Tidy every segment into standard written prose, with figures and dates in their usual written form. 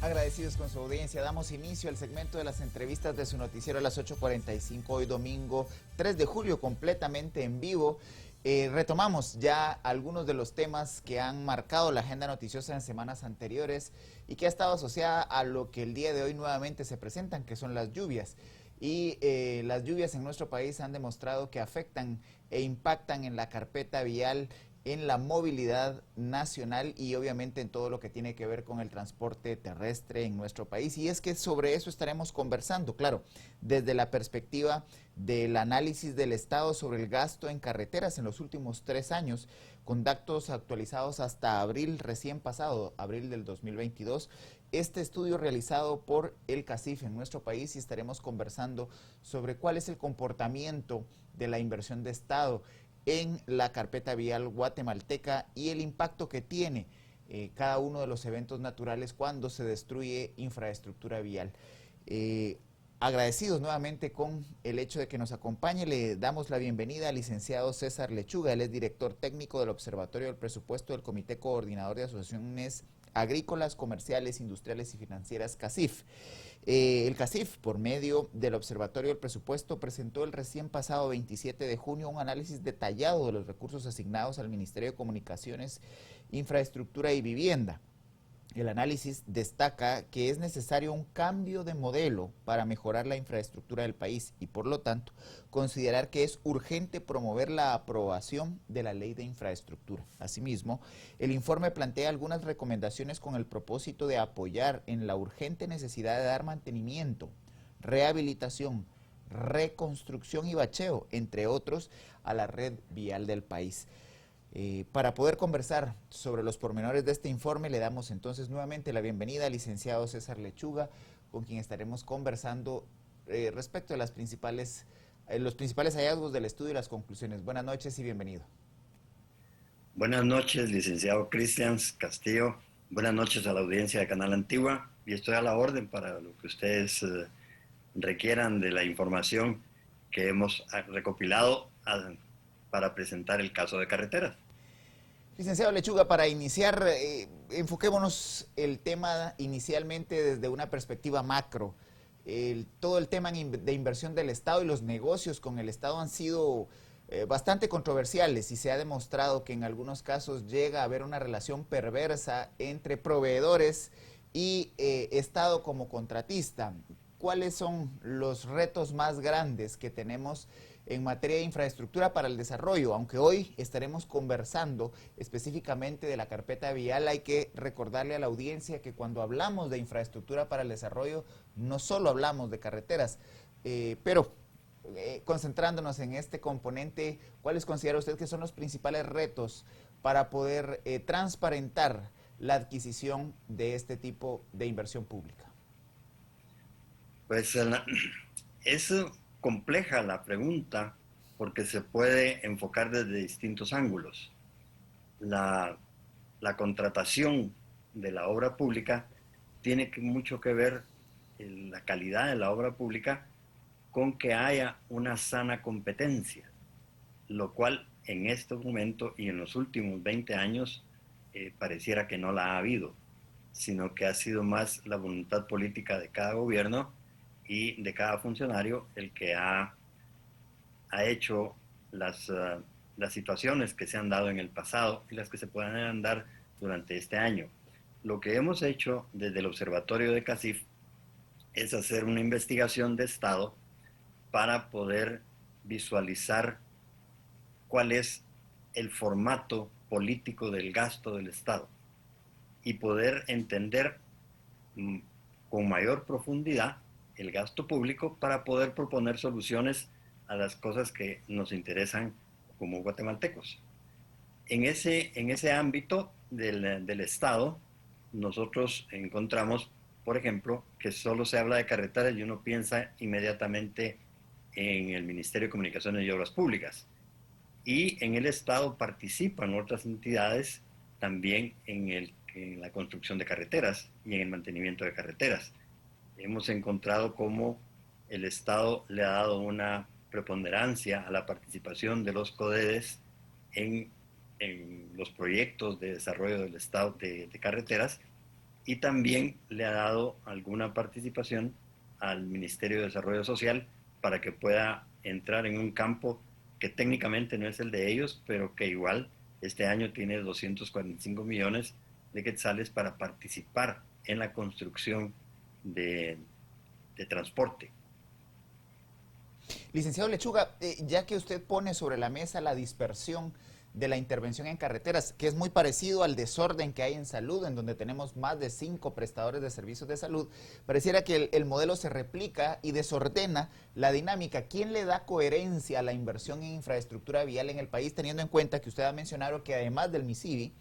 Agradecidos con su audiencia, damos inicio al segmento de las entrevistas de su noticiero a las 8:45, hoy domingo 3 de julio, completamente en vivo. Retomamos ya algunos de los temas que han marcado la agenda noticiosa en semanas anteriores y que ha estado asociada a lo que el día de hoy nuevamente se presentan, que son las lluvias. Y las lluvias en nuestro país han demostrado que afectan e impactan en la carpeta vial, en la movilidad nacional y obviamente en todo lo que tiene que ver con el transporte terrestre en nuestro país. Y es que sobre eso estaremos conversando, claro, desde la perspectiva del análisis del Estado sobre el gasto en carreteras en los últimos 3 años, con datos actualizados hasta abril recién pasado, abril del 2022. Este estudio realizado por el CACIF en nuestro país, y estaremos conversando sobre cuál es el comportamiento de la inversión de Estado en la carpeta vial guatemalteca y el impacto que tiene cada uno de los eventos naturales cuando se destruye infraestructura vial. Agradecidos nuevamente con el hecho de que nos acompañe, le damos la bienvenida al licenciado César Lechuga. Él es director técnico del Observatorio del Presupuesto del Comité Coordinador de Asociaciones Agrícolas, Comerciales, Industriales y Financieras, CACIF. El CACIF, por medio del Observatorio del Presupuesto, presentó el recién pasado 27 de junio un análisis detallado de los recursos asignados al Ministerio de Comunicaciones, Infraestructura y Vivienda. El análisis destaca que es necesario un cambio de modelo para mejorar la infraestructura del país y, por lo tanto, considerar que es urgente promover la aprobación de la ley de infraestructura. Asimismo, el informe plantea algunas recomendaciones con el propósito de apoyar en la urgente necesidad de dar mantenimiento, rehabilitación, reconstrucción y bacheo, entre otros, a la red vial del país. Para poder conversar sobre los pormenores de este informe, le damos entonces nuevamente la bienvenida al licenciado César Lechuga, con quien estaremos conversando respecto a los principales hallazgos del estudio y las conclusiones. Buenas noches y bienvenido. Buenas noches, licenciado Cristian Castillo. Buenas noches a la audiencia de Canal Antigua. Y estoy a la orden para lo que ustedes requieran de la información que hemos recopilado para presentar el caso de carreteras. Licenciado Lechuga, para iniciar, enfoquémonos el tema inicialmente desde una perspectiva macro. Todo el tema de inversión del Estado y los negocios con el Estado han sido bastante controversiales y se ha demostrado que en algunos casos llega a haber una relación perversa entre proveedores y Estado como contratista. ¿Cuáles son los retos más grandes que tenemos en materia de infraestructura para el desarrollo? Aunque hoy estaremos conversando específicamente de la carpeta vial, hay que recordarle a la audiencia que cuando hablamos de infraestructura para el desarrollo, no solo hablamos de carreteras, pero concentrándonos en este componente, ¿cuáles considera usted que son los principales retos para poder transparentar la adquisición de este tipo de inversión pública? Pues es compleja la pregunta porque se puede enfocar desde distintos ángulos. La contratación de la obra pública tiene mucho que ver la calidad de la obra pública con que haya una sana competencia, lo cual en este momento y en los últimos 20 años pareciera que no la ha habido, sino que ha sido más la voluntad política de cada gobierno y de cada funcionario el que ha hecho las situaciones que se han dado en el pasado y las que se puedan dar durante este año. Lo que hemos hecho desde el Observatorio de CACIF es hacer una investigación de Estado para poder visualizar cuál es el formato político del gasto del Estado y poder entender con mayor profundidad el gasto público para poder proponer soluciones a las cosas que nos interesan como guatemaltecos. En ese ámbito del Estado, nosotros encontramos, por ejemplo, que solo se habla de carreteras y uno piensa inmediatamente en el Ministerio de Comunicaciones y Obras Públicas. Y en el Estado participan otras entidades también en la construcción de carreteras y en el mantenimiento de carreteras. Hemos encontrado cómo el Estado le ha dado una preponderancia a la participación de los CODEDES en los proyectos de desarrollo del Estado de carreteras y también le ha dado alguna participación al Ministerio de Desarrollo Social para que pueda entrar en un campo que técnicamente no es el de ellos, pero que igual este año tiene 245 millones de quetzales para participar en la construcción de transporte. Licenciado Lechuga, ya que usted pone sobre la mesa la dispersión de la intervención en carreteras, que es muy parecido al desorden que hay en salud, en donde tenemos más de 5 prestadores de servicios de salud, pareciera que el modelo se replica y desordena la dinámica. ¿Quién le da coherencia a la inversión en infraestructura vial en el país, teniendo en cuenta que usted ha mencionado que además del MISIVI,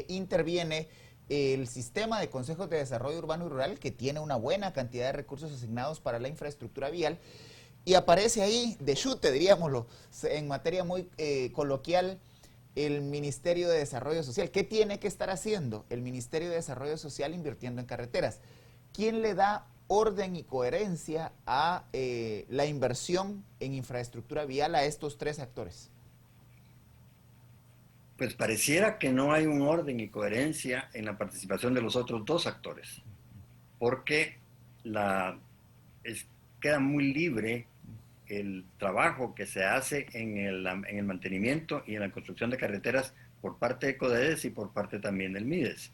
interviene el sistema de consejos de desarrollo urbano y rural, que tiene una buena cantidad de recursos asignados para la infraestructura vial, y aparece ahí, de chute, diríamoslo, en materia muy coloquial, el Ministerio de Desarrollo Social? ¿Qué tiene que estar haciendo el Ministerio de Desarrollo Social invirtiendo en carreteras? ¿Quién le da orden y coherencia a la inversión en infraestructura vial a estos tres actores? Pues pareciera que no hay un orden y coherencia en la participación de los otros dos actores, porque la, queda muy libre el trabajo que se hace en el mantenimiento y en la construcción de carreteras por parte de CODEDES y por parte también del MIDES.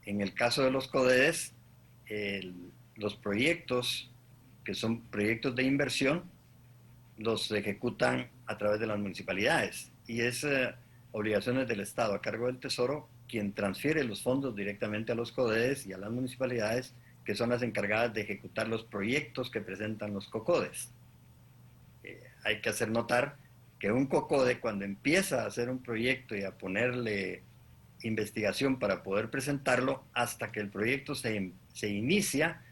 En el caso de los CODEDES, los proyectos que son proyectos de inversión los ejecutan a través de las municipalidades y es obligaciones del Estado a cargo del Tesoro quien transfiere los fondos directamente a los CODEDES y a las municipalidades, que son las encargadas de ejecutar los proyectos que presentan los COCODES. Hay que hacer notar que un COCODE, cuando empieza a hacer un proyecto y a ponerle investigación para poder presentarlo, hasta que el proyecto se inicia,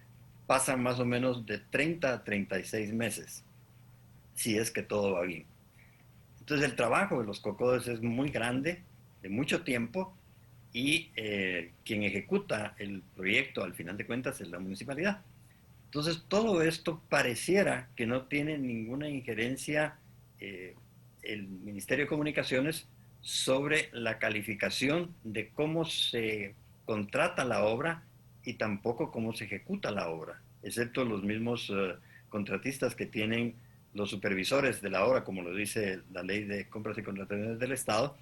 pasan más o menos de 30 a 36 meses, si es que todo va bien. Entonces el trabajo de los COCODES es muy grande, de mucho tiempo, y quien ejecuta el proyecto al final de cuentas es la municipalidad. Entonces todo esto pareciera que no tiene ninguna injerencia el Ministerio de Comunicaciones sobre la calificación de cómo se contrata la obra y tampoco cómo se ejecuta la obra, excepto los mismos contratistas que tienen los supervisores de la obra, como lo dice la ley de compras y contrataciones del Estado,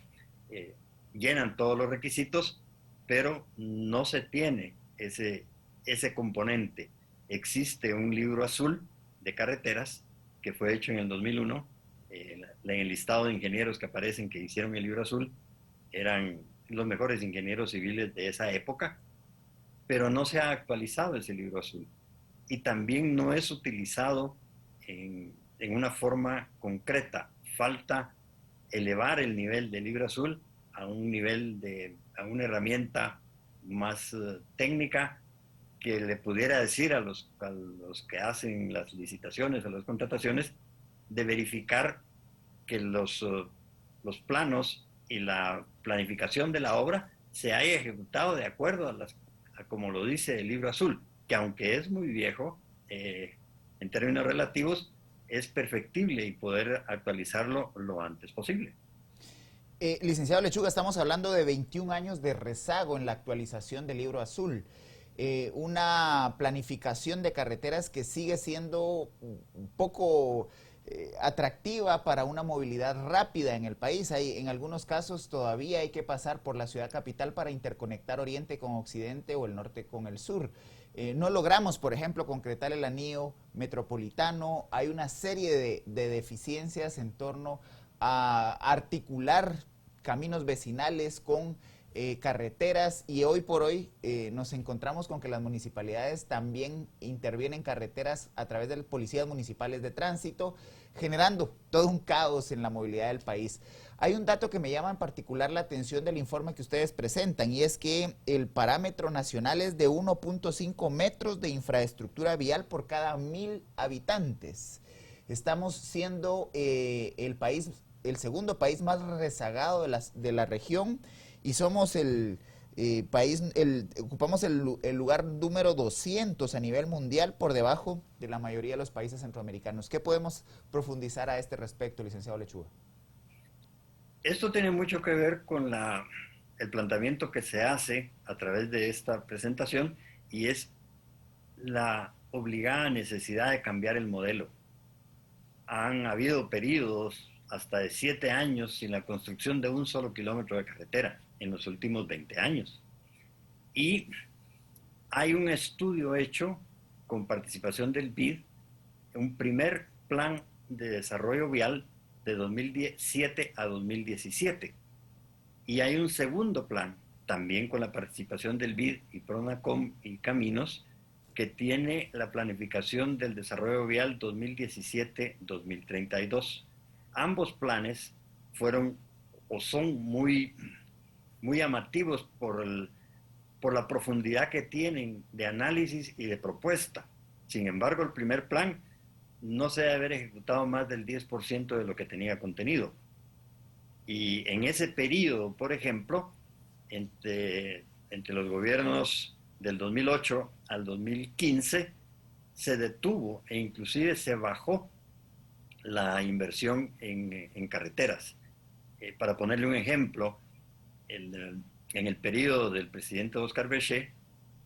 llenan todos los requisitos, pero no se tiene ese componente. Existe un libro azul de carreteras que fue hecho en el 2001. En el listado de ingenieros que aparecen que hicieron el libro azul eran los mejores ingenieros civiles de esa época, pero no se ha actualizado ese libro azul y también no es utilizado en una forma concreta. Falta elevar el nivel del libro azul a un nivel a una herramienta más técnica que le pudiera decir a los que hacen las licitaciones, a las contrataciones, de verificar que los planos y la planificación de la obra se haya ejecutado de acuerdo a como lo dice el libro azul, que aunque es muy viejo, en términos relativos, es perfectible y poder actualizarlo lo antes posible. Licenciado Lechuga, estamos hablando de 21 años de rezago en la actualización del libro azul. Una planificación de carreteras que sigue siendo un poco atractiva para una movilidad rápida en el país. En algunos casos todavía hay que pasar por la ciudad capital para interconectar Oriente con Occidente o el norte con el sur. No logramos, por ejemplo, concretar el anillo metropolitano. Hay una serie de deficiencias en torno a articular caminos vecinales con carreteras, y hoy por hoy nos encontramos con que las municipalidades también intervienen carreteras a través de policías municipales de tránsito, generando todo un caos en la movilidad del país. Hay un dato que me llama en particular la atención del informe que ustedes presentan, y es que el parámetro nacional es de 1.5 metros de infraestructura vial por cada 1000 habitantes. Estamos siendo el segundo país más rezagado de la región, y somos ocupamos el lugar número 200 a nivel mundial, por debajo de la mayoría de los países centroamericanos. ¿Qué podemos profundizar a este respecto, licenciado Lechuga? Esto tiene mucho que ver con el planteamiento que se hace a través de esta presentación, y es la obligada necesidad de cambiar el modelo. Han habido periodos hasta de 7 años sin la construcción de un solo kilómetro de carretera en los últimos 20 años. Y hay un estudio hecho con participación del BID, un primer plan de desarrollo vial de 2007 a 2017. Y hay un segundo plan, también con la participación del BID y Pronacom y Caminos, que tiene la planificación del desarrollo vial 2017-2032. Ambos planes fueron o son muy llamativos por la profundidad que tienen de análisis y de propuesta. Sin embargo, el primer plan no se debe haber ejecutado más del 10% de lo que tenía contenido. Y en ese periodo, por ejemplo, entre los gobiernos del 2008 al 2015, se detuvo e inclusive se bajó la inversión en carreteras. Para ponerle un ejemplo, en el periodo del presidente Oscar Bechet,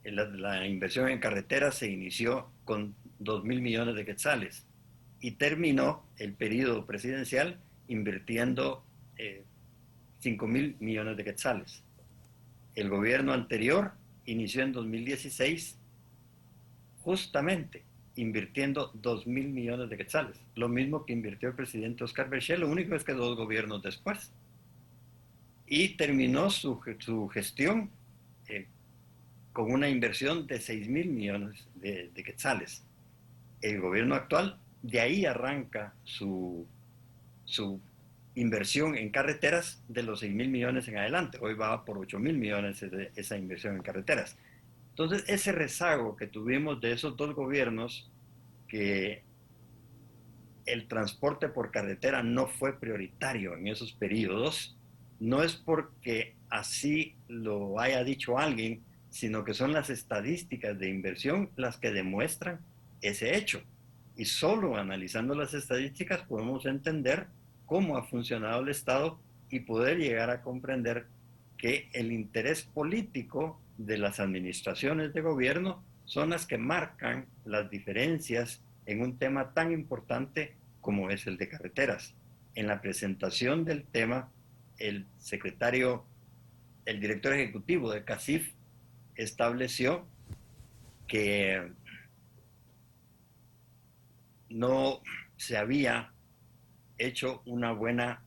la inversión en carreteras se inició con 2.000 millones de quetzales y terminó el periodo presidencial invirtiendo 5.000 millones de quetzales. El gobierno anterior inició en 2016 justamente invirtiendo 2.000 millones de quetzales, lo mismo que invirtió el presidente Oscar Bechet, lo único es que 2 gobiernos después. Y terminó su gestión con una inversión de 6.000 millones de quetzales. El gobierno actual, de ahí arranca su inversión en carreteras de los 6.000 millones en adelante. Hoy va por 8.000 millones de esa inversión en carreteras. Entonces, ese rezago que tuvimos de esos 2 gobiernos, que el transporte por carretera no fue prioritario en esos periodos, no es porque así lo haya dicho alguien, sino que son las estadísticas de inversión las que demuestran ese hecho. Y solo analizando las estadísticas podemos entender cómo ha funcionado el Estado y poder llegar a comprender que el interés político de las administraciones de gobierno son las que marcan las diferencias en un tema tan importante como es el de carreteras. En la presentación del tema, el director ejecutivo de CACIF estableció que no se había hecho una buena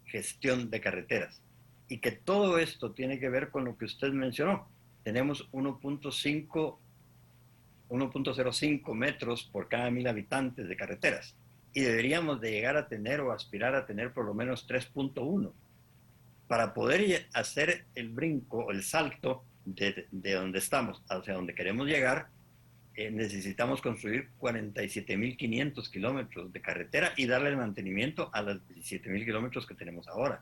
gestión de carreteras y que todo esto tiene que ver con lo que usted mencionó. Tenemos 1.05 metros por cada 1.000 habitantes de carreteras y deberíamos de llegar a tener o aspirar a tener por lo menos 3.1 para poder hacer el brinco, el salto de donde estamos hacia donde queremos llegar. Necesitamos construir 47.500 kilómetros de carretera y darle el mantenimiento a los 17.000 kilómetros que tenemos ahora.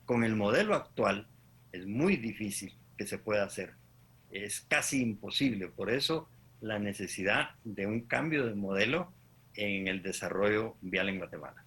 Con el modelo actual es muy difícil que se pueda hacer, es casi imposible. Por eso la necesidad de un cambio de modelo en el desarrollo vial en Guatemala.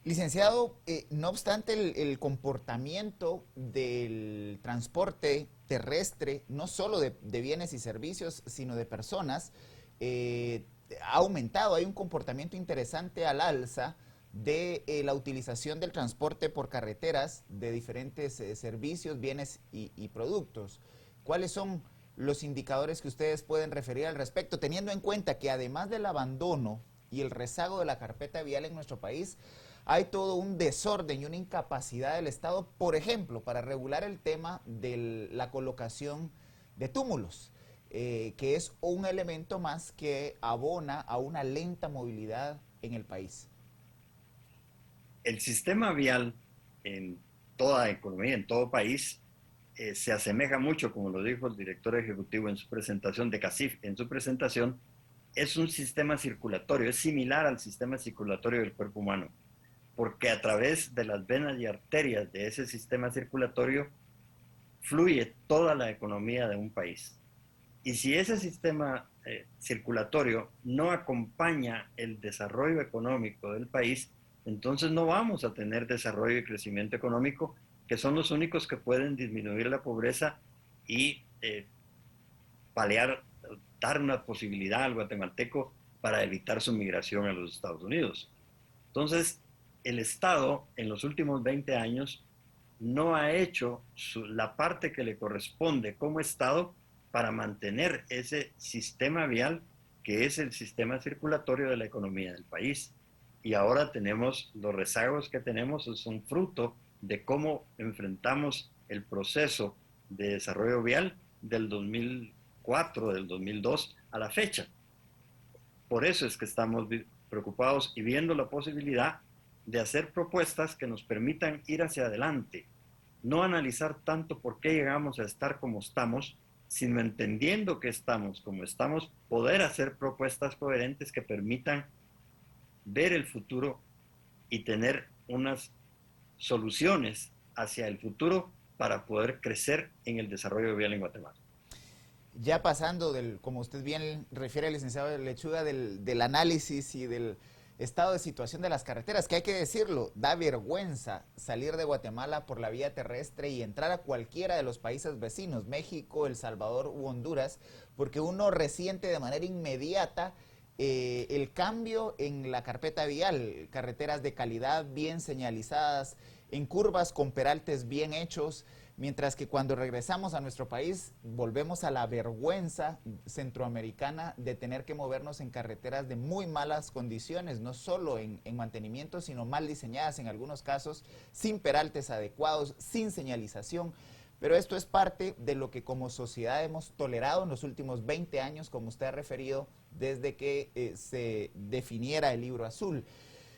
Licenciado, no obstante el comportamiento del transporte terrestre, no solo de bienes y servicios, sino de personas, ha aumentado. Hay un comportamiento interesante al alza de la utilización del transporte por carreteras de diferentes servicios, bienes y productos. ¿Cuáles son los indicadores que ustedes pueden referir al respecto, teniendo en cuenta que además del abandono y el rezago de la carpeta vial en nuestro país, hay todo un desorden y una incapacidad del Estado, por ejemplo, para regular el tema de la colocación de túmulos, que es un elemento más que abona a una lenta movilidad en el país? El sistema vial en toda economía, en todo país, se asemeja mucho, como lo dijo el director ejecutivo en su presentación de CACIF, en su presentación, es un sistema circulatorio, es similar al sistema circulatorio del cuerpo humano, porque a través de las venas y arterias de ese sistema circulatorio fluye toda la economía de un país. Y si ese sistema circulatorio no acompaña el desarrollo económico del país, entonces no vamos a tener desarrollo y crecimiento económico que son los únicos que pueden disminuir la pobreza y paliar, dar una posibilidad al guatemalteco para evitar su migración a los Estados Unidos. Entonces, el Estado en los últimos 20 años no ha hecho la parte que le corresponde como Estado para mantener ese sistema vial que es el sistema circulatorio de la economía del país. Y ahora tenemos los rezagos que tenemos, son fruto de cómo enfrentamos el proceso de desarrollo vial del 2004, del 2002 a la fecha. Por eso es que estamos preocupados y viendo la posibilidad de hacer propuestas que nos permitan ir hacia adelante, no analizar tanto por qué llegamos a estar como estamos, sino entendiendo que estamos como estamos, poder hacer propuestas coherentes que permitan ver el futuro y tener unas soluciones hacia el futuro para poder crecer en el desarrollo vial en Guatemala. Ya pasando del, como usted bien refiere, licenciado Lechuga, del análisis y del estado de situación de las carreteras, que hay que decirlo, da vergüenza salir de Guatemala por la vía terrestre y entrar a cualquiera de los países vecinos, México, El Salvador u Honduras, porque uno resiente de manera inmediata el cambio en la carpeta vial, carreteras de calidad bien señalizadas, en curvas con peraltes bien hechos, mientras que cuando regresamos a nuestro país volvemos a la vergüenza centroamericana de tener que movernos en carreteras de muy malas condiciones, no solo en mantenimiento, sino mal diseñadas en algunos casos, sin peraltes adecuados, sin señalización. Pero esto es parte de lo que como sociedad hemos tolerado en los últimos 20 años, como usted ha referido, desde que se definiera el libro azul.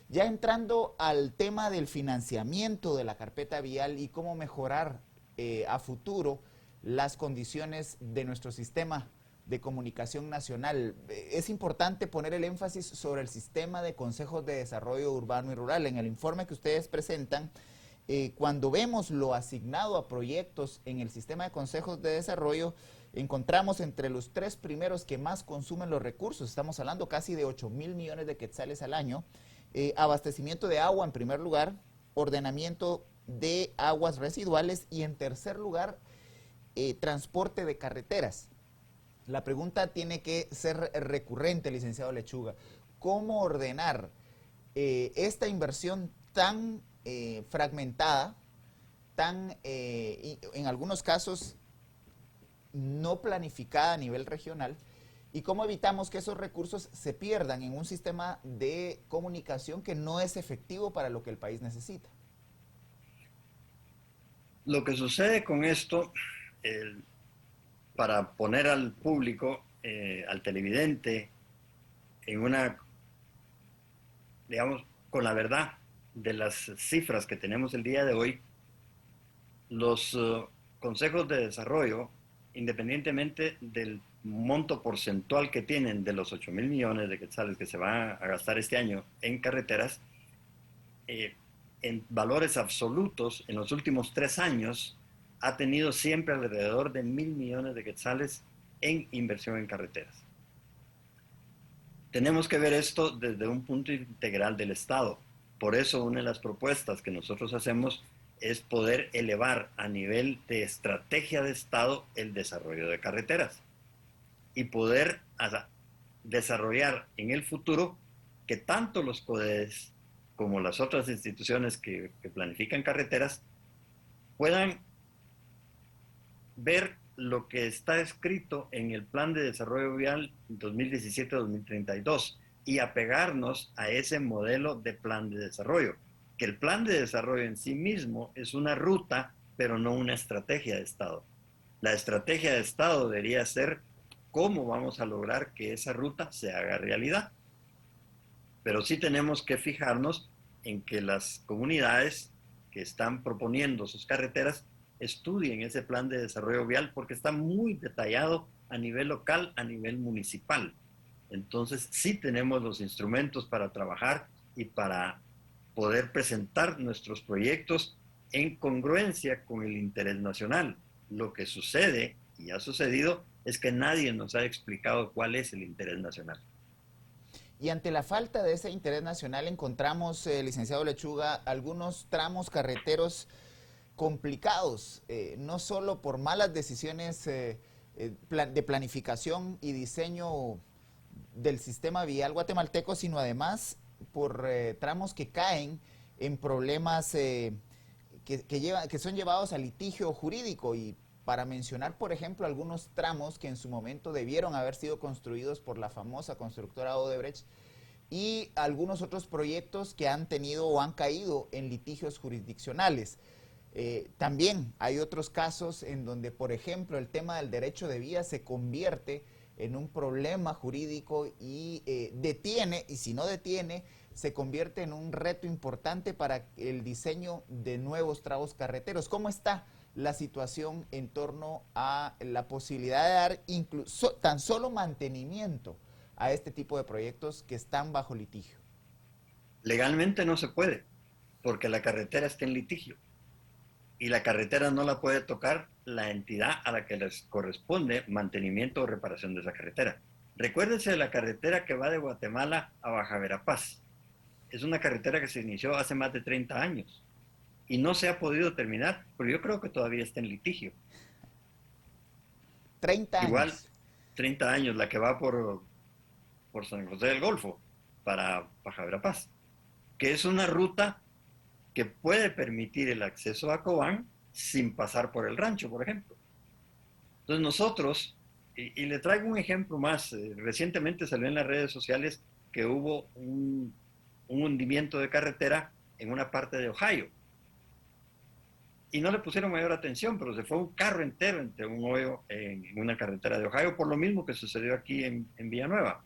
Ya entrando al tema del financiamiento de la carpeta vial y cómo mejorar a futuro las condiciones de nuestro sistema de comunicación nacional. Es importante poner el énfasis sobre el sistema de consejos de desarrollo urbano y rural. En el informe que ustedes presentan, cuando vemos lo asignado a proyectos en el sistema de consejos de desarrollo, encontramos entre los 3 primeros que más consumen los recursos, estamos hablando casi de 8,000 millones de quetzales al año, abastecimiento de agua en primer lugar, ordenamiento de aguas residuales y en tercer lugar, transporte de carreteras. La pregunta tiene que ser recurrente, licenciado Lechuga. ¿Cómo ordenar esta inversión tan fragmentada, tan, en algunos casos, no planificada a nivel regional, y cómo evitamos que esos recursos se pierdan en un sistema de comunicación que no es efectivo para lo que el país necesita? Lo que sucede con esto, para poner al público, al televidente, en una, digamos, con la verdad de las cifras que tenemos el día de hoy, los consejos de desarrollo, independientemente del monto porcentual que tienen de los 8,000 millones de quetzales que se van a gastar este año en carreteras, en valores absolutos, en los últimos 3 años, ha tenido siempre alrededor de 1,000 millones de quetzales en inversión en carreteras. Tenemos que ver esto desde un punto integral del Estado. Por eso una de las propuestas que nosotros hacemos es poder elevar a nivel de estrategia de Estado el desarrollo de carreteras y poder desarrollar en el futuro que tanto los CODES como las otras instituciones que planifican carreteras puedan ver lo que está escrito en el Plan de Desarrollo Vial 2017-2032 y apegarnos a ese modelo de plan de desarrollo. Que el plan de desarrollo en sí mismo es una ruta, pero no una estrategia de Estado. La estrategia de Estado debería ser cómo vamos a lograr que esa ruta se haga realidad. Pero sí tenemos que fijarnos en que las comunidades que están proponiendo sus carreteras estudien ese plan de desarrollo vial porque está muy detallado a nivel local, a nivel municipal. Entonces sí tenemos los instrumentos para trabajar y para poder presentar nuestros proyectos en congruencia con el interés nacional. Lo que sucede, y ha sucedido, es que nadie nos ha explicado cuál es el interés nacional. Y ante la falta de ese interés nacional encontramos, licenciado Lechuga, algunos tramos carreteros complicados, no solo por malas decisiones de planificación y diseño del sistema vial guatemalteco, sino además por tramos que caen en problemas que son llevados a litigio jurídico. Y para mencionar, por ejemplo, algunos tramos que en su momento debieron haber sido construidos por la famosa constructora Odebrecht, y algunos otros proyectos que han tenido o han caído en litigios jurisdiccionales. También hay otros casos en donde, por ejemplo, el tema del derecho de vía se convierte en un problema jurídico y detiene, y si no detiene, se convierte en un reto importante para el diseño de nuevos tramos carreteros. ¿Cómo está la situación en torno a la posibilidad de dar incluso tan solo mantenimiento a este tipo de proyectos que están bajo litigio? Legalmente no se puede, porque la carretera está en litigio y la carretera no la puede tocar la entidad a la que les corresponde mantenimiento o reparación de esa carretera. Recuérdense de la carretera que va de Guatemala a Baja Verapaz. Es una carretera que se inició hace más de 30 años y no se ha podido terminar, pero yo creo que todavía está en litigio. 30 Igual, años. 30 años, la que va por San José del Golfo para Baja Verapaz, que es una ruta que puede permitir el acceso a Cobán sin pasar por el rancho, por ejemplo. Entonces nosotros, y le traigo un ejemplo más, recientemente salió en las redes sociales que hubo un hundimiento de carretera en una parte de Ohio. Y no le pusieron mayor atención, pero se fue un carro entero entre un hoyo en una carretera de Ohio, por lo mismo que sucedió aquí en Villanueva.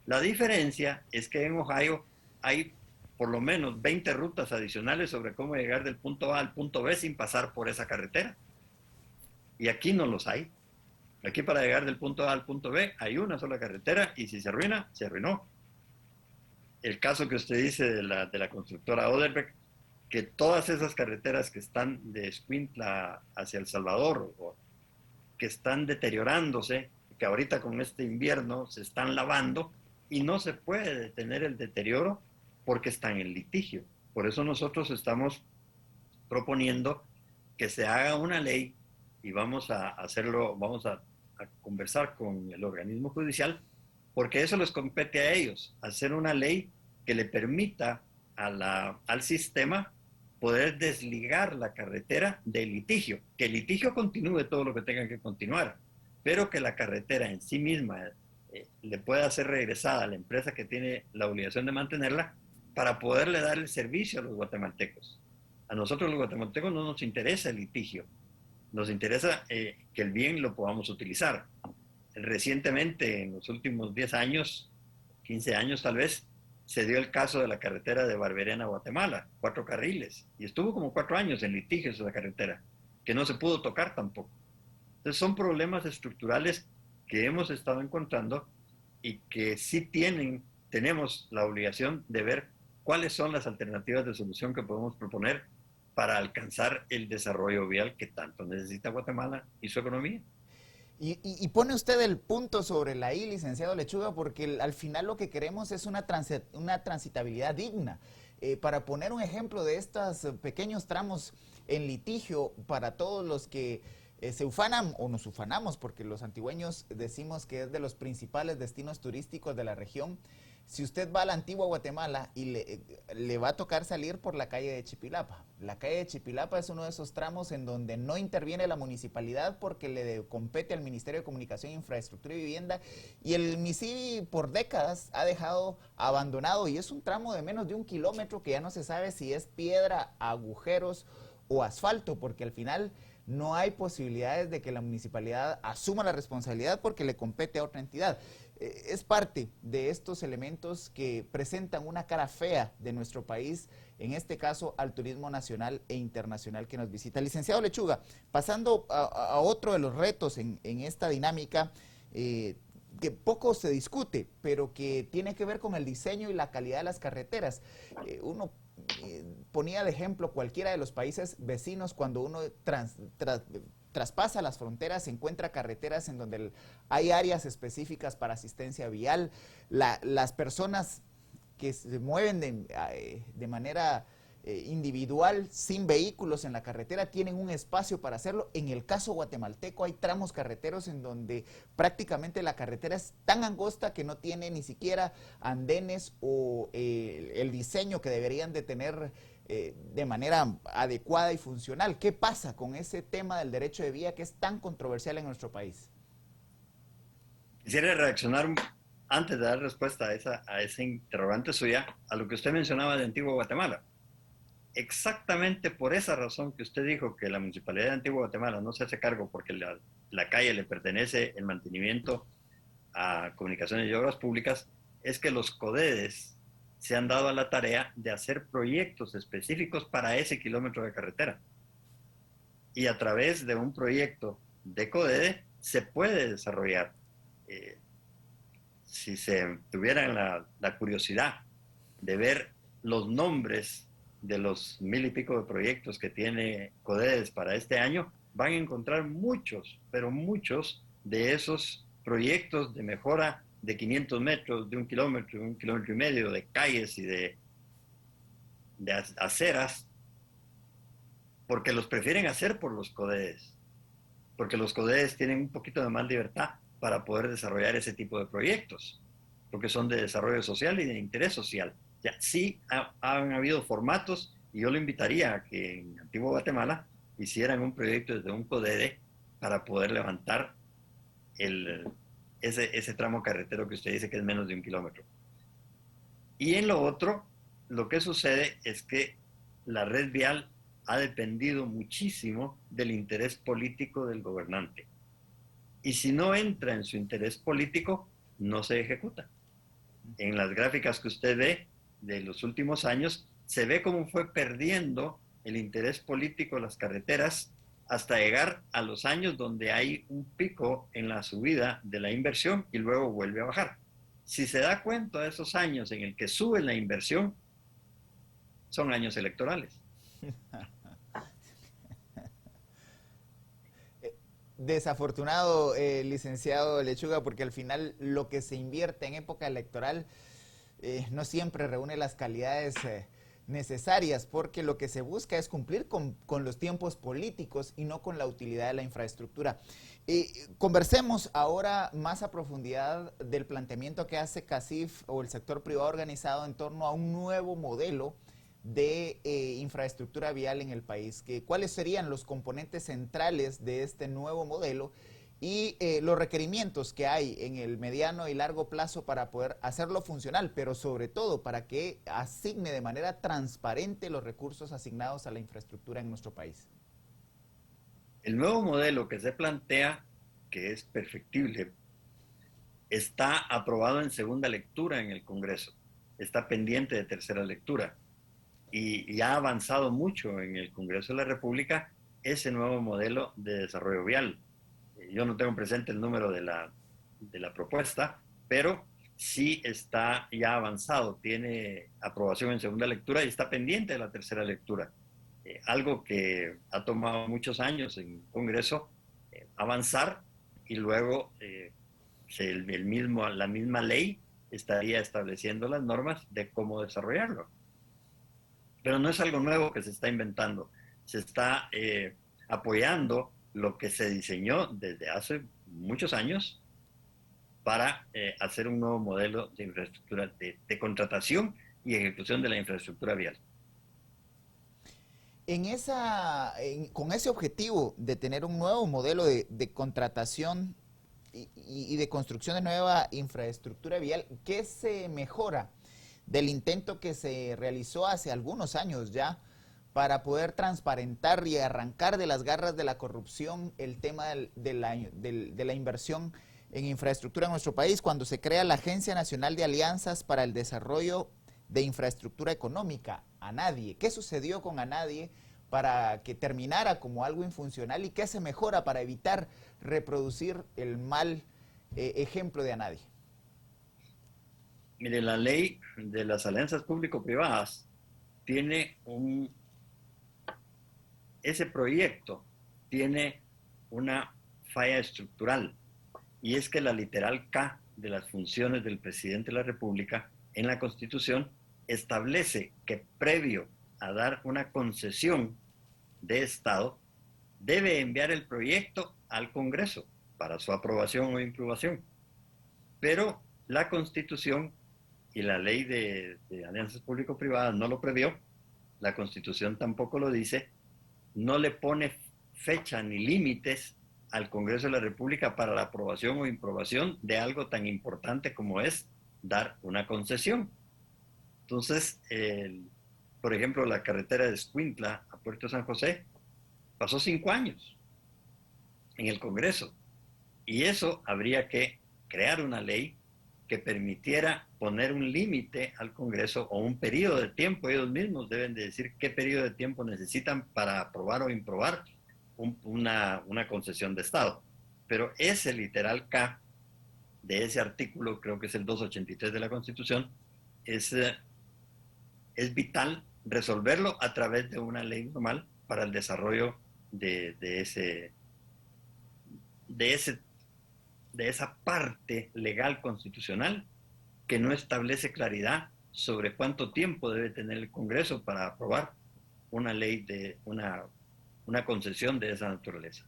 La diferencia es que en Ohio hay por lo menos 20 rutas adicionales sobre cómo llegar del punto A al punto B sin pasar por esa carretera. Y aquí no los hay. Aquí para llegar del punto A al punto B hay una sola carretera y si se arruina, se arruinó. El caso que usted dice de la constructora Odebrecht, que todas esas carreteras que están de Escuintla hacia El Salvador, o que están deteriorándose, que ahorita con este invierno se están lavando y no se puede detener el deterioro porque están en litigio. Por eso nosotros estamos proponiendo que se haga una ley y vamos a hacerlo, vamos a conversar con el organismo judicial, porque eso les compete a ellos, hacer una ley que le permita al sistema poder desligar la carretera del litigio, que el litigio continúe todo lo que tenga que continuar, pero que la carretera en sí misma le pueda ser regresada a la empresa que tiene la obligación de mantenerla para poderle dar el servicio a los guatemaltecos. A nosotros los guatemaltecos no nos interesa el litigio, nos interesa que el bien lo podamos utilizar. Recientemente, en los últimos 10 años, 15 años tal vez, se dio el caso de la carretera de Barberena a Guatemala, 4 carriles, y estuvo como 4 años en litigios esa carretera, que no se pudo tocar tampoco. Entonces son problemas estructurales que hemos estado encontrando y que sí tenemos la obligación de ver cuáles son las alternativas de solución que podemos proponer para alcanzar el desarrollo vial que tanto necesita Guatemala y su economía. Y pone usted el punto sobre la I, licenciado Lechuga, porque al final lo que queremos es una transitabilidad digna. Para poner un ejemplo de estos pequeños tramos en litigio para todos los que se ufanan o nos ufanamos, porque los antigüeños decimos que es de los principales destinos turísticos de la región. Si usted va a la antigua Guatemala y le va a tocar salir por la calle de Chipilapa. La calle de Chipilapa es uno de esos tramos en donde no interviene la municipalidad porque le compete al Ministerio de Comunicación, Infraestructura y Vivienda, y el MISIVI por décadas ha dejado abandonado, y es un tramo de menos de 1 kilómetro que ya no se sabe si es piedra, agujeros o asfalto, porque al final no hay posibilidades de que la municipalidad asuma la responsabilidad porque le compete a otra entidad. Es parte de estos elementos que presentan una cara fea de nuestro país, en este caso al turismo nacional e internacional que nos visita. Licenciado Lechuga, pasando a otro de los retos en esta dinámica, que poco se discute, pero que tiene que ver con el diseño y la calidad de las carreteras. Uno ponía de ejemplo cualquiera de los países vecinos. Cuando uno traspasa las fronteras, se encuentra carreteras en donde hay áreas específicas para asistencia vial. Las personas que se mueven de manera individual, sin vehículos en la carretera, tienen un espacio para hacerlo. En el caso guatemalteco hay tramos carreteros en donde prácticamente la carretera es tan angosta que no tiene ni siquiera andenes o el diseño que deberían de tener de manera adecuada y funcional. ¿Qué pasa con ese tema del derecho de vía que es tan controversial en nuestro país? Quisiera reaccionar antes de dar respuesta a esa interrogante suya, a lo que usted mencionaba de Antigua Guatemala. Exactamente por esa razón que usted dijo que la Municipalidad de Antigua Guatemala no se hace cargo porque la calle le pertenece el mantenimiento a Comunicaciones y Obras Públicas, es que los CODEDES se han dado a la tarea de hacer proyectos específicos para ese kilómetro de carretera. Y a través de un proyecto de CODEDE se puede desarrollar. Si se tuvieran la curiosidad de ver los nombres de los 1000 y pico de proyectos que tiene CODEDES para este año, van a encontrar muchos, pero muchos de esos proyectos de mejora de 500 metros, de 1 kilómetro y medio, de calles y de aceras, porque los prefieren hacer por los CODEDES, porque los CODEDES tienen un poquito de más libertad para poder desarrollar ese tipo de proyectos, porque son de desarrollo social y de interés social. Ya, sí han habido formatos, y yo lo invitaría a que en Antigua Guatemala hicieran un proyecto desde un CODEDE para poder levantar ese tramo carretero que usted dice que es menos de 1 kilómetro. Y en lo otro, lo que sucede es que la red vial ha dependido muchísimo del interés político del gobernante. Y si no entra en su interés político, no se ejecuta. En las gráficas que usted ve de los últimos años, se ve cómo fue perdiendo el interés político de las carreteras hasta llegar a los años donde hay un pico en la subida de la inversión y luego vuelve a bajar. Si se da cuenta de esos años en el que sube la inversión, son años electorales. Desafortunado, licenciado Lechuga, porque al final lo que se invierte en época electoral no siempre reúne las calidades necesarias, porque lo que se busca es cumplir con los tiempos políticos y no con la utilidad de la infraestructura. Conversemos ahora más a profundidad del planteamiento que hace CACIF o el sector privado organizado en torno a un nuevo modelo de infraestructura vial en el país. ¿Cuáles serían los componentes centrales de este nuevo modelo y los requerimientos que hay en el mediano y largo plazo para poder hacerlo funcional, pero sobre todo para que asigne de manera transparente los recursos asignados a la infraestructura en nuestro país? El nuevo modelo que se plantea, que es perfectible, está aprobado en segunda lectura en el Congreso, está pendiente de tercera lectura y ha avanzado mucho en el Congreso de la República ese nuevo modelo de desarrollo vial. Yo no tengo presente el número de la propuesta, pero sí está ya avanzado, tiene aprobación en segunda lectura y está pendiente de la tercera lectura. Algo que ha tomado muchos años en el Congreso avanzar y luego la misma ley estaría estableciendo las normas de cómo desarrollarlo. Pero no es algo nuevo que se está inventando, se está apoyando lo que se diseñó desde hace muchos años para hacer un nuevo modelo de infraestructura, de contratación y ejecución de la infraestructura vial. Con ese objetivo de tener un nuevo modelo de contratación y de construcción de nueva infraestructura vial, ¿qué se mejora del intento que se realizó hace algunos años ya para poder transparentar y arrancar de las garras de la corrupción el tema de la inversión en infraestructura en nuestro país, cuando se crea la Agencia Nacional de Alianzas para el Desarrollo de Infraestructura Económica, ANADIE? ¿Qué sucedió con ANADIE para que terminara como algo infuncional y qué se mejora para evitar reproducir el mal ejemplo de ANADIE? Mire, la ley de las alianzas público-privadas tiene ese proyecto tiene una falla estructural, y es que la literal K de las funciones del presidente de la República en la Constitución establece que previo a dar una concesión de Estado, debe enviar el proyecto al Congreso para su aprobación o improbación. Pero la Constitución y la ley de alianzas público-privadas no lo previó, la Constitución tampoco lo dice, no le pone fecha ni límites al Congreso de la República para la aprobación o improbación de algo tan importante como es dar una concesión. Entonces, por ejemplo, la carretera de Escuintla a Puerto San José pasó 5 años en el Congreso, y eso habría que crear una ley que permitiera poner un límite al Congreso o un periodo de tiempo. Ellos mismos deben de decir qué periodo de tiempo necesitan para aprobar o improbar una concesión de Estado. Pero ese literal K de ese artículo, creo que es el 283 de la Constitución, es vital resolverlo a través de una ley normal para el desarrollo de esa parte legal constitucional que no establece claridad sobre cuánto tiempo debe tener el Congreso para aprobar una ley de una concesión de esa naturaleza.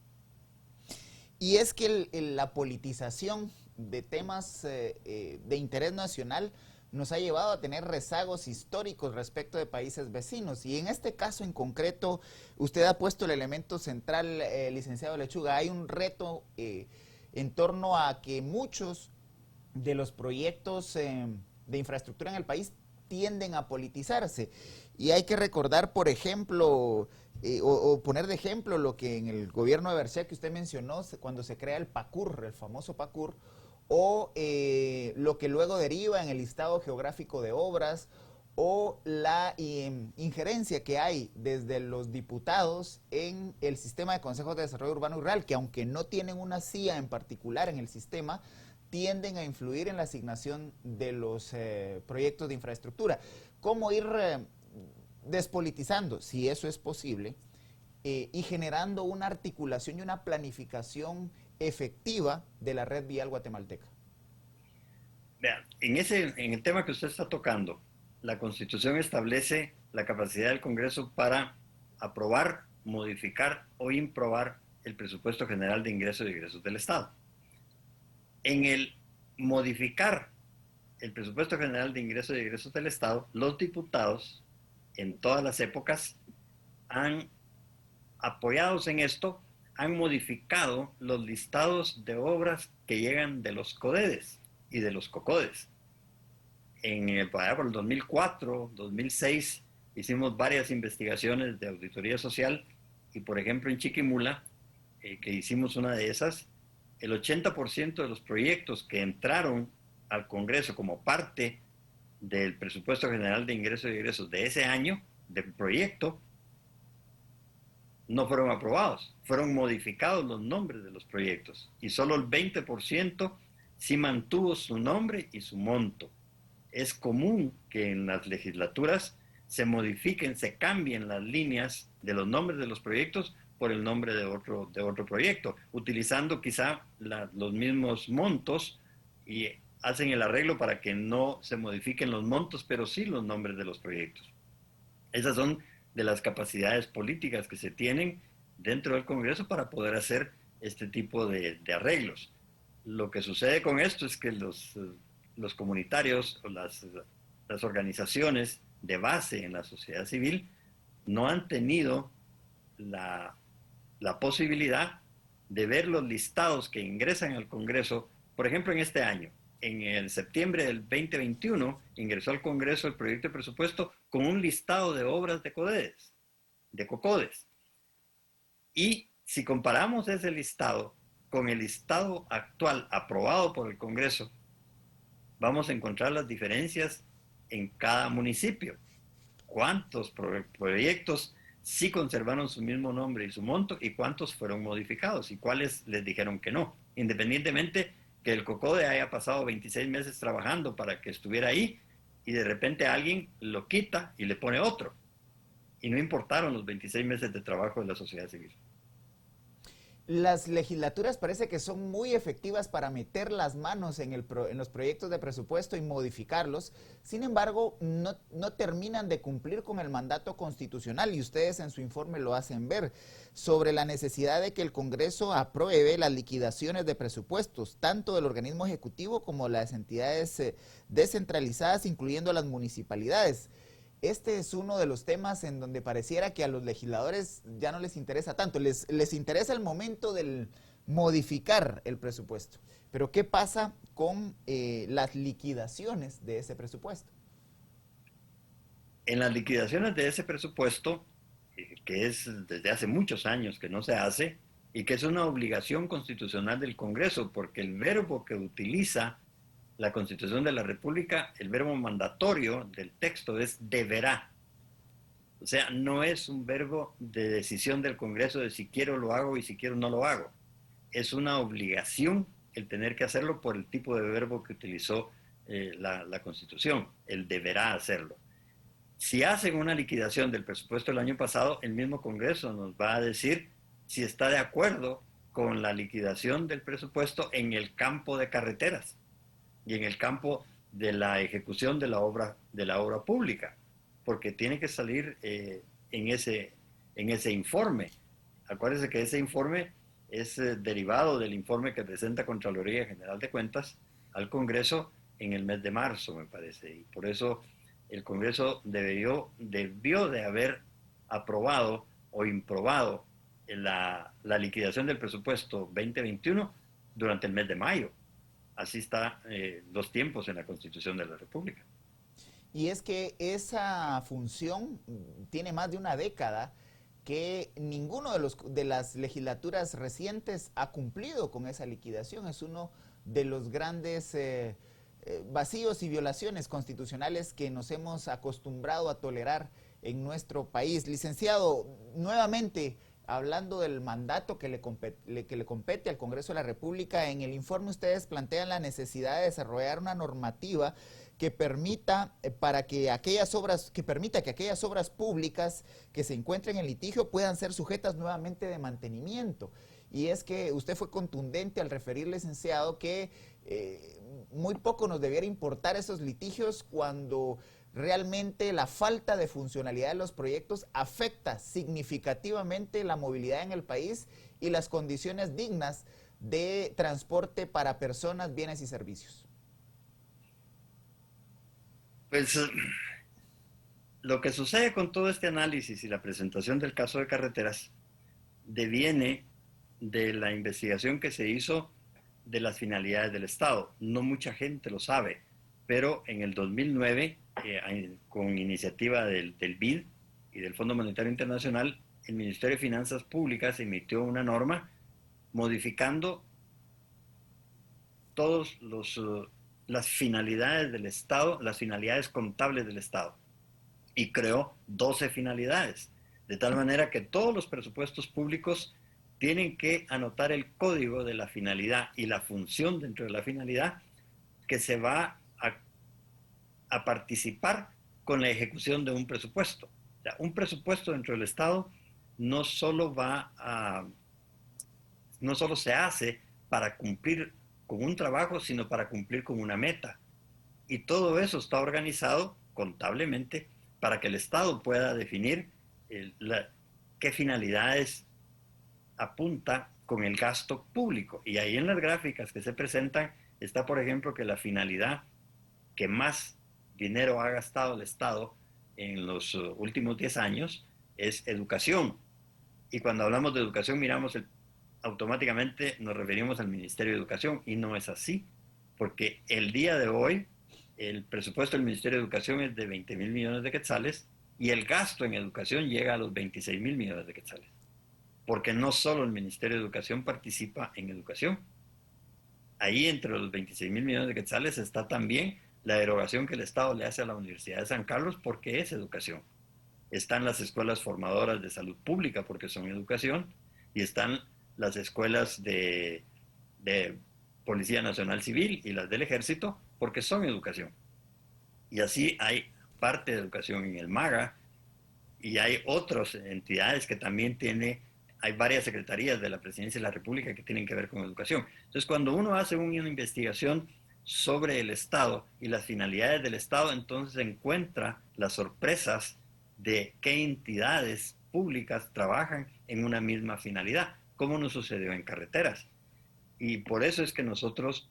Y es que la politización de temas de interés nacional nos ha llevado a tener rezagos históricos respecto de países vecinos. Y en este caso en concreto, usted ha puesto el elemento central, licenciado Lechuga. Hay un reto en torno a que muchos de los proyectos de infraestructura en el país tienden a politizarse. Y hay que recordar, por ejemplo, o poner de ejemplo lo que en el gobierno de Berchek que usted mencionó, cuando se crea el PACUR, el famoso PACUR, o lo que luego deriva en el listado geográfico de obras, o la injerencia que hay desde los diputados en el sistema de consejos de desarrollo urbano y rural, que aunque no tienen una CIA en particular en el sistema, tienden a influir en la asignación de los proyectos de infraestructura. ¿Cómo ir despolitizando, si eso es posible, y generando una articulación y una planificación efectiva de la red vial guatemalteca? Vean, en el tema que usted está tocando, la Constitución establece la capacidad del Congreso para aprobar, modificar o improbar el presupuesto general de ingresos y egresos del Estado. En el modificar el presupuesto general de ingresos y egresos del Estado, los diputados en todas las épocas apoyados en esto, han modificado los listados de obras que llegan de los CODEDES y de los COCODES. Por el 2004, 2006, hicimos varias investigaciones de auditoría social y, por ejemplo, en Chiquimula, que hicimos una de esas, el 80% de los proyectos que entraron al Congreso como parte del presupuesto general de ingresos y egresos de ese año, del proyecto, no fueron aprobados, fueron modificados los nombres de los proyectos y solo el 20% sí mantuvo su nombre y su monto. Es común que en las legislaturas se modifiquen, se cambien las líneas de los nombres de los proyectos por el nombre de otro proyecto, utilizando quizá los mismos montos, y hacen el arreglo para que no se modifiquen los montos, pero sí los nombres de los proyectos. Esas son de las capacidades políticas que se tienen dentro del Congreso para poder hacer este tipo de arreglos. Lo que sucede con esto es que los comunitarios o las organizaciones de base en la sociedad civil no han tenido la posibilidad de ver los listados que ingresan al Congreso. Por ejemplo, en este año, en el septiembre del 2021, ingresó al Congreso el proyecto de presupuesto con un listado de obras de CODEDES, de COCODES. Y si comparamos ese listado con el listado actual aprobado por el Congreso, vamos a encontrar las diferencias en cada municipio. ¿Cuántos proyectos sí conservaron su mismo nombre y su monto y cuántos fueron modificados y cuáles les dijeron que no? Independientemente que el COCODE haya pasado 26 meses trabajando para que estuviera ahí y de repente alguien lo quita y le pone otro. Y no importaron los 26 meses de trabajo de la sociedad civil. las legislaturas parece que son muy efectivas para meter las manos en los proyectos de presupuesto y modificarlos. Sin embargo, no terminan de cumplir con el mandato constitucional, y ustedes en su informe lo hacen ver, sobre la necesidad de que el Congreso apruebe las liquidaciones de presupuestos, tanto del organismo ejecutivo como de las entidades descentralizadas, incluyendo las municipalidades. Este es uno de los temas en donde pareciera que a los legisladores ya no les interesa tanto, les interesa el momento del modificar el presupuesto. Pero ¿qué pasa con las liquidaciones de ese presupuesto? En las liquidaciones de ese presupuesto, que es desde hace muchos años que no se hace, y que es una obligación constitucional del Congreso, porque el verbo que utiliza la Constitución de la República, el verbo mandatorio del texto es deberá. O sea, no es un verbo de decisión del Congreso de si quiero lo hago y si quiero no lo hago. Es una obligación el tener que hacerlo por el tipo de verbo que utilizó la Constitución, el deberá hacerlo. Si hacen una liquidación del presupuesto del año pasado, el mismo Congreso nos va a decir si está de acuerdo con la liquidación del presupuesto en el campo de carreteras y en el campo de la ejecución de la obra pública, porque tiene que salir en ese informe. Acuérdense que ese informe es derivado del informe que presenta Contraloría General de Cuentas al Congreso en el mes de marzo, me parece, y por eso el Congreso debió de haber aprobado o improbado la liquidación del presupuesto 2021 durante el mes de mayo. Así están los tiempos en la Constitución de la República. Y es que esa función tiene más de una década que ninguno de las legislaturas recientes ha cumplido con esa liquidación. Es uno de los grandes vacíos y violaciones constitucionales que nos hemos acostumbrado a tolerar en nuestro país. Licenciado, nuevamente, hablando del mandato que le compete al Congreso de la República, en el informe ustedes plantean la necesidad de desarrollar una normativa que permita que aquellas obras públicas que se encuentren en litigio puedan ser sujetas nuevamente de mantenimiento. Y es que usted fue contundente al referir, licenciado, que muy poco nos debiera importar esos litigios cuando realmente la falta de funcionalidad de los proyectos afecta significativamente la movilidad en el país y las condiciones dignas de transporte para personas, bienes y servicios. Pues lo que sucede con todo este análisis y la presentación del caso de carreteras deviene de la investigación que se hizo de las finalidades del Estado. No mucha gente lo sabe, pero en el 2009, con iniciativa del BID y del Fondo Monetario Internacional, el Ministerio de Finanzas Públicas emitió una norma modificando todas las finalidades del Estado, las finalidades contables del Estado, y creó 12 finalidades, de tal manera que todos los presupuestos públicos tienen que anotar el código de la finalidad y la función dentro de la finalidad que se va a participar con la ejecución de un presupuesto. O sea, un presupuesto dentro del Estado no solo se hace para cumplir con un trabajo, sino para cumplir con una meta. Y todo eso está organizado contablemente para que el Estado pueda definir qué finalidades apunta con el gasto público. Y ahí en las gráficas que se presentan está, por ejemplo, que la finalidad que más dinero ha gastado el Estado en los últimos 10 años es educación. Y cuando hablamos de educación, automáticamente nos referimos al Ministerio de Educación, y no es así, porque el día de hoy el presupuesto del Ministerio de Educación es de 20,000 millones de quetzales y el gasto en educación llega a los 26,000 millones de quetzales. Porque no solo el Ministerio de Educación participa en educación. Ahí entre los 26,000 millones de quetzales está también la erogación que el Estado le hace a la Universidad de San Carlos porque es educación. Están las escuelas formadoras de salud pública porque son educación, y están las escuelas de Policía Nacional Civil y las del Ejército porque son educación. Y así hay parte de educación en el MAGA, y hay otras entidades que también tiene hay varias secretarías de la Presidencia de la República que tienen que ver con educación. Entonces, cuando uno hace una investigación sobre el Estado y las finalidades del Estado, entonces encuentra las sorpresas de qué entidades públicas trabajan en una misma finalidad, como nos sucedió en carreteras. Y por eso es que nosotros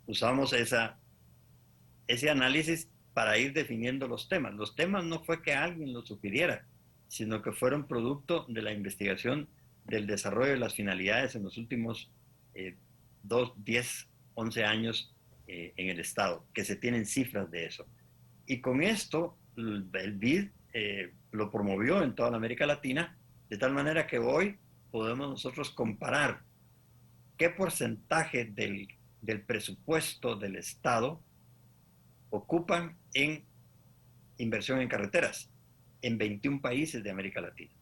usamos ese análisis para ir definiendo los temas. Los temas no fue que alguien los sugiriera, sino que fueron producto de la investigación del desarrollo de las finalidades en los últimos 10, 11 años en el Estado, que se tienen cifras de eso. Y con esto, el BID lo promovió en toda la América Latina, de tal manera que hoy podemos nosotros comparar qué porcentaje del presupuesto del Estado ocupan en inversión en carreteras en 21 países de América Latina.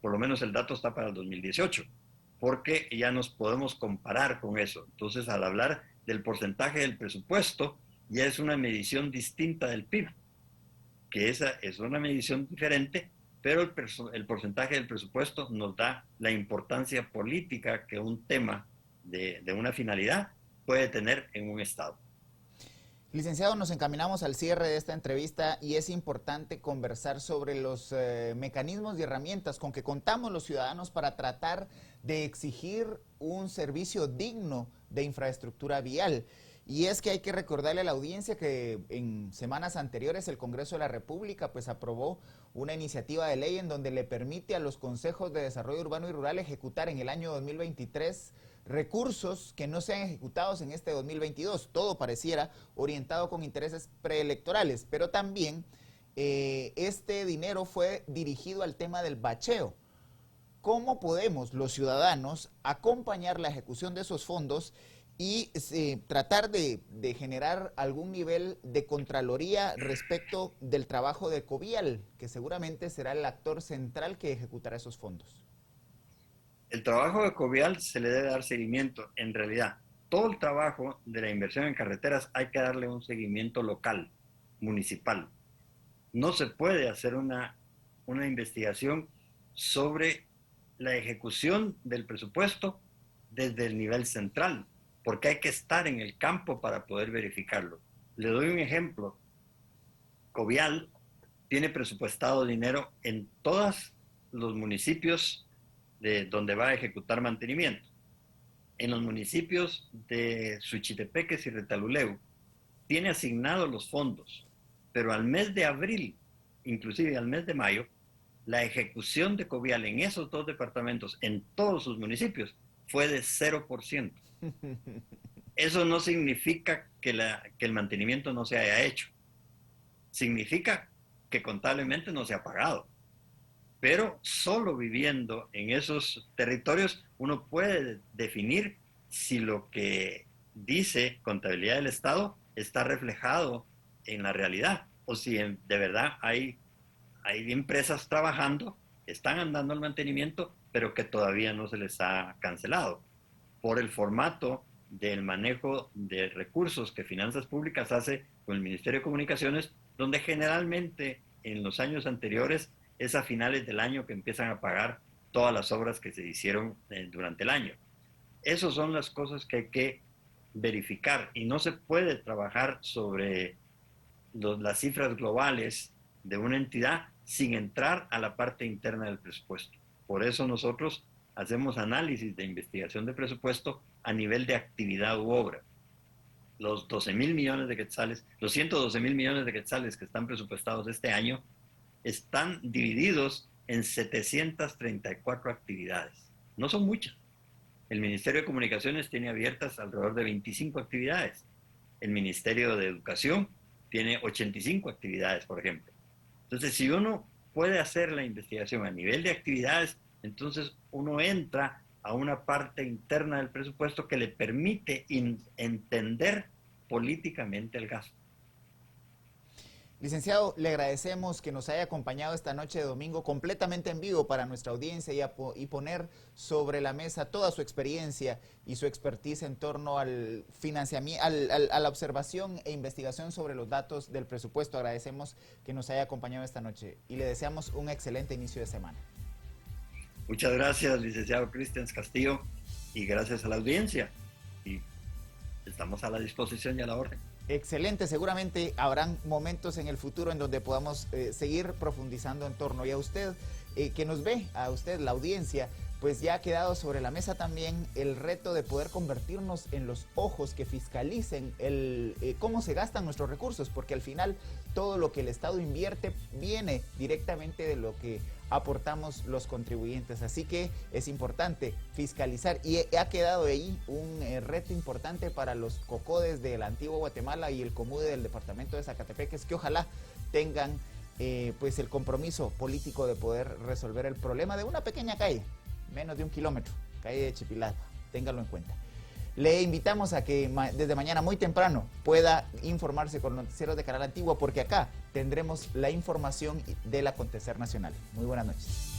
Por lo menos el dato está para el 2018, porque ya nos podemos comparar con eso. Entonces, al hablar del porcentaje del presupuesto, ya es una medición distinta del PIB, que esa es una medición diferente, pero el porcentaje del presupuesto nos da la importancia política que un tema de una finalidad puede tener en un Estado. Licenciado, nos encaminamos al cierre de esta entrevista y es importante conversar sobre los mecanismos y herramientas con que contamos los ciudadanos para tratar de exigir un servicio digno de infraestructura vial. Y es que hay que recordarle a la audiencia que en semanas anteriores el Congreso de la República pues aprobó una iniciativa de ley en donde le permite a los consejos de desarrollo urbano y rural ejecutar en el año 2023 recursos que no sean ejecutados en este 2022. Todo pareciera orientado con intereses preelectorales, pero también este dinero fue dirigido al tema del bacheo. ¿Cómo podemos los ciudadanos acompañar la ejecución de esos fondos y tratar de generar algún nivel de contraloría respecto del trabajo de Covial, que seguramente será el actor central que ejecutará esos fondos? El trabajo de Covial se le debe dar seguimiento. En realidad, todo el trabajo de la inversión en carreteras hay que darle un seguimiento local, municipal. No se puede hacer una investigación sobre la ejecución del presupuesto desde el nivel central, porque hay que estar en el campo para poder verificarlo. Le doy un ejemplo. Covial tiene presupuestado dinero en todos los municipios de donde va a ejecutar mantenimiento. En los municipios de Suchitepeques y Retaluleu tiene asignados los fondos, pero al mes de abril, inclusive al mes de mayo, la ejecución de Covial en esos dos departamentos, en todos sus municipios, fue de 0%. Eso no significa que el mantenimiento no se haya hecho. Significa que contablemente no se ha pagado. Pero solo viviendo en esos territorios uno puede definir si lo que dice contabilidad del Estado está reflejado en la realidad o si de verdad hay empresas trabajando, están dando el mantenimiento, pero que todavía no se les ha cancelado por el formato del manejo de recursos que Finanzas Públicas hace con el Ministerio de Comunicaciones, donde generalmente en los años anteriores es a finales del año que empiezan a pagar todas las obras que se hicieron durante el año. Esas son las cosas que hay que verificar y no se puede trabajar sobre las cifras globales de una entidad sin entrar a la parte interna del presupuesto. Por eso nosotros hacemos análisis de investigación de presupuesto a nivel de actividad u obra. Los 12,000 millones de quetzales, los 112,000 millones de quetzales que están presupuestados este año, están divididos en 734 actividades. No son muchas. El Ministerio de Comunicaciones tiene abiertas alrededor de 25 actividades. El Ministerio de Educación tiene 85 actividades, por ejemplo. Entonces, si uno puede hacer la investigación a nivel de actividades, entonces uno entra a una parte interna del presupuesto que le permite entender políticamente el gasto. Licenciado, le agradecemos que nos haya acompañado esta noche de domingo completamente en vivo para nuestra audiencia y poner sobre la mesa toda su experiencia y su expertise en torno al financiamiento, a la observación e investigación sobre los datos del presupuesto. Agradecemos que nos haya acompañado esta noche y le deseamos un excelente inicio de semana. Muchas gracias, licenciado Cristian Castillo, y gracias a la audiencia. Y estamos a la disposición y a la orden. Excelente, seguramente habrán momentos en el futuro en donde podamos seguir profundizando en torno. Y a usted que nos ve, a usted, la audiencia, pues ya ha quedado sobre la mesa también el reto de poder convertirnos en los ojos que fiscalicen cómo se gastan nuestros recursos, porque al final todo lo que el Estado invierte viene directamente de lo que aportamos los contribuyentes. Así que es importante fiscalizar y ha quedado ahí un reto importante para los COCODES de la antigua Guatemala y el COMUDE del departamento de Zacatepeques, que ojalá tengan pues el compromiso político de poder resolver el problema de una pequeña calle, menos de 1 kilómetro, calle de Chipilapa, ténganlo en cuenta. Le invitamos a que desde mañana muy temprano pueda informarse con noticieros de Canal Antigua, porque acá tendremos la información del acontecer nacional. Muy buenas noches.